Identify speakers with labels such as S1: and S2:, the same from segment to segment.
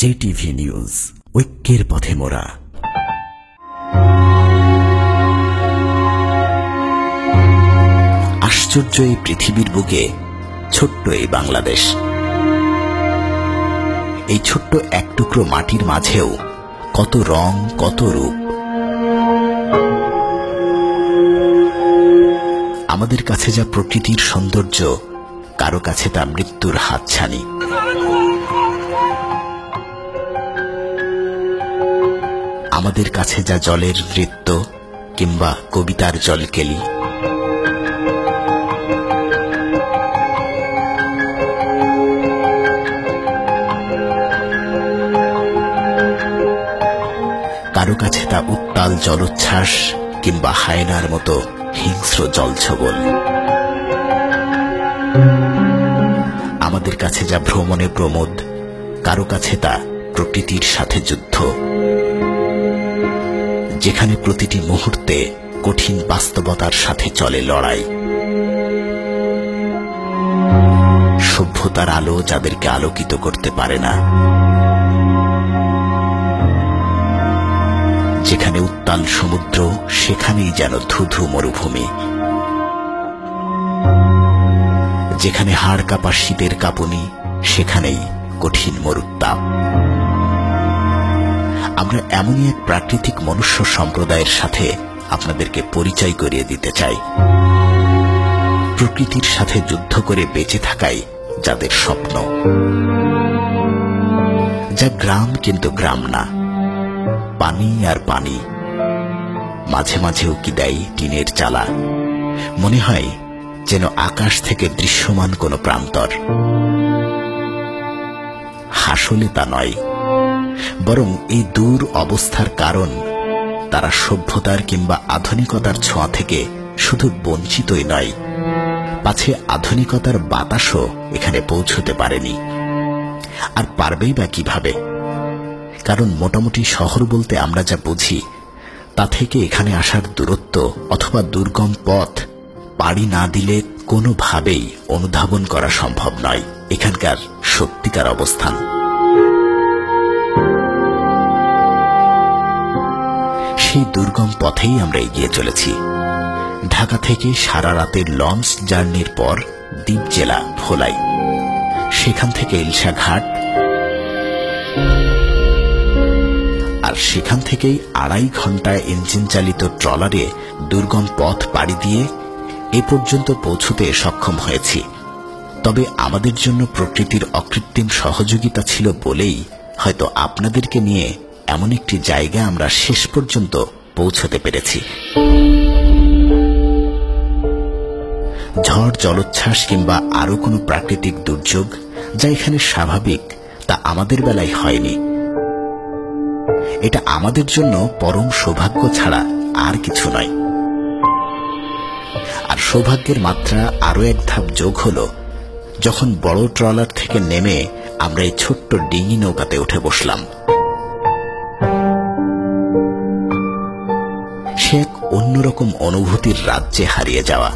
S1: JTV news, ঐক্যের পথে মোরা। আশ্চর্য এই পৃথিবীর বুকে ছোট্ট এই বাংলাদেশ, এই ছোট্ট এক টুকরো মাটির মাঝেও কত রং, কত রূপ। আমাদের কাছে যা প্রকৃতির সৌন্দর্য, কারো কাছে তা মৃত্যুর হাতছানি। আমাদের কাছে যা জলের নৃত্য কিংবা কবিতার জলকেলি, কারো কাছে তা উত্তাল জলোচ্ছ্বাস কিংবা হায়নার মতো হিংস্র জলছবল। আমাদের কাছে যা ভ্রমণে প্রমোদ, কারো কাছে তা প্রকৃতির সাথে যুদ্ধ, যেখানে প্রতিটি মুহূর্তে কঠিন বাস্তবতার সাথে চলে লড়াই। সভ্যতার আলো যাদেরকে আলোকিত করতে পারে না, যেখানে উত্তাল সমুদ্র, সেখানেই যেন ধুধু মরুভূমি। যেখানে হাড় কাঁপা শীতের কাঁপুনি, সেখানেই কঠিন মরুত্তাপ। আমরা এমনই এক প্রাকৃতিক মনুষ্য সম্প্রদায়ের সাথে আপনাদেরকে পরিচয় করিয়ে দিতে চাই, প্রকৃতির সাথে যুদ্ধ করে বেঁচে থাকাই যাদের স্বপ্ন। যা গ্রাম কিন্তু গ্রাম না, পানি আর পানি। মাঝে মাঝে উকি দেয় টিনের চালা, মনে হয় যেন আকাশ থেকে দৃশ্যমান কোনো প্রান্তর। আসলে তা নয়, বরং এই দূর অবস্থার কারণ তারা সভ্যতার কিংবা আধুনিকতার ছোঁয়া থেকে শুধু বঞ্চিতই নয়, পাছে আধুনিকতার বাতাসও এখানে পৌঁছতে পারেনি। আর পারবেই বা কিভাবে? কারণ মোটামুটি শহর বলতে আমরা যা বুঝি, তা থেকে এখানে আসার দূরত্ব অথবা দুর্গম পথ পাড়ি না দিলে কোনোভাবেই অনুধাবন করা সম্ভব নয় এখানকার সত্যিকার অবস্থান। সেই দুর্গম পথেই আমরা এগিয়ে চলেছি। ঢাকা থেকে সারা রাতের লঞ্চ জার্নির পর দ্বীপ জেলা ভোলাই, সেখান থেকে ইলশা ঘাট, আর সেখান থেকেই 2.5 ঘন্টায় ইঞ্জিন চালিত ট্রলারে দুর্গম পথ পাড়ি দিয়ে এ পর্যন্ত পৌঁছতে সক্ষম হয়েছি। তবে আমাদের জন্য প্রকৃতির অকৃত্রিম সহযোগিতা ছিল বলেই হয়তো আপনাদেরকে নিয়ে এমন একটি জায়গায় আমরা শেষ পর্যন্ত পৌঁছতে পেরেছি। ঝড়, জলোচ্ছ্বাস কিংবা আরো কোনো প্রাকৃতিক দুর্যোগ যা এখানে স্বাভাবিক, তা আমাদের বেলায় হয়নি। এটা আমাদের জন্য পরম সৌভাগ্য ছাড়া আর কিছু নয়। আর সৌভাগ্যের মাত্রা আরো এক ধাপ যোগ হলো যখন বড় ট্রলার থেকে নেমে আমরা এই ছোট্ট ডিঙি নৌকাতে উঠে বসলাম। সে এক অন্যরকম অনুভূতির রাজ্যে হারিয়ে যাওয়া।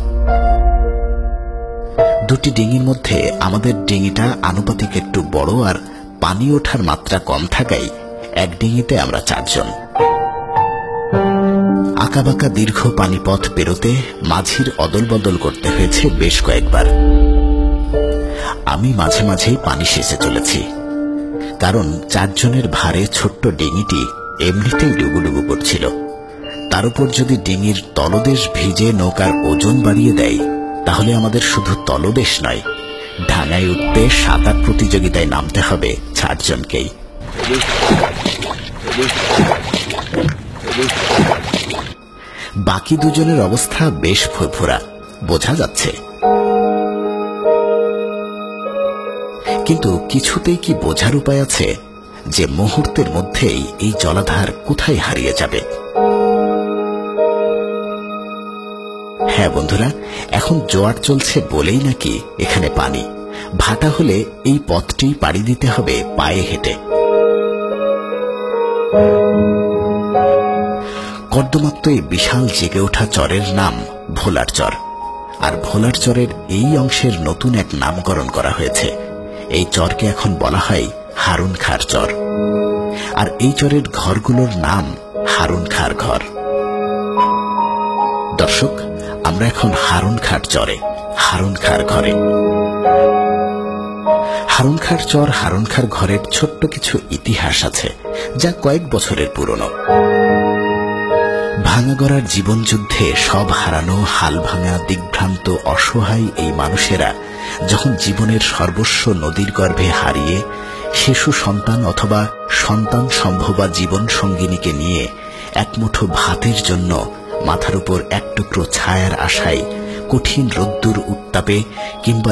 S1: দুটি ডিঙির মধ্যে আমাদের ডিঙিটা আনুপাতিক একটু বড়, আর পানি ওঠার মাত্রা কম থাকায় এক ডিঙিতে আমরা 4 জন। আঁকাবাঁকা দীর্ঘ পানিপথ পেরোতে মাঝির অদল বদল করতে হয়েছে বেশ কয়েকবার। আমি মাঝে মাঝেই পানি শেষে চলেছি, কারণ 4 জনের ভারে ছোট্ট ডিঙিটি এমনিতেই ডুবুডুবু করছিল। তার উপর যদি ডিঙির তলদেশ ভিজে নৌকার ওজন বাড়িয়ে দেয়, তাহলে আমাদের শুধু তলদেশ নয়, ডাঙায় উঠতে সাঁতার প্রতিযোগিতায় নামতে হবে 4 জনকেই। বাকি 2 জনের অবস্থা বেশ ফুরফুরা, বোঝা যাচ্ছে। কিন্তু কিছুতেই কি বোঝার উপায় আছে যে মুহূর্তের মধ্যেই এই জলাধার কোথায় হারিয়ে যাবে? হ্যাঁ বন্ধুরা, এখন জোয়ার চলছে বলেই নাকি এখানে পানি। ভাটা হলে এই পথটি পাড়ি দিতে হবে পায়ে হেঁটে। কর্দমাক্ত এই বিশাল জেগে ওঠা চরের নাম ভোলার চর, আর ভোলার চরের এই অংশের নতুন এক নামকরণ করা হয়েছে। এই চরকে এখন বলা হয় হারুন খাঁর চর। আর এই চরের ঘরগুলোর নাম হারুন খাঁর ঘর। দর্শক, আমরা এখন হারুন খাঁর চরে, হারুন খাঁর ঘরে। হারুন খাঁর চর, হারুন খাঁর ঘরের ছোট্ট কিছু ইতিহাস আছে, যা কয়েক বছরের পুরনো। ভাঙাগড়ার জীবনযুদ্ধে সব হারানো, হাল ভাঙা, দিগ্ভ্রান্ত, অসহায় এই মানুষেরা যখন জীবনের সর্বস্ব নদীর গর্ভে হারিয়ে শিশু সন্তান অথবা সন্তান সম্ভবা জীবন সঙ্গিনীকে নিয়ে এক মুঠো ভাতের জন্য মাথার উপর এক টুকরো ছায়ার আশায় কঠিন রোদ্দুর উত্তাপে কিংবা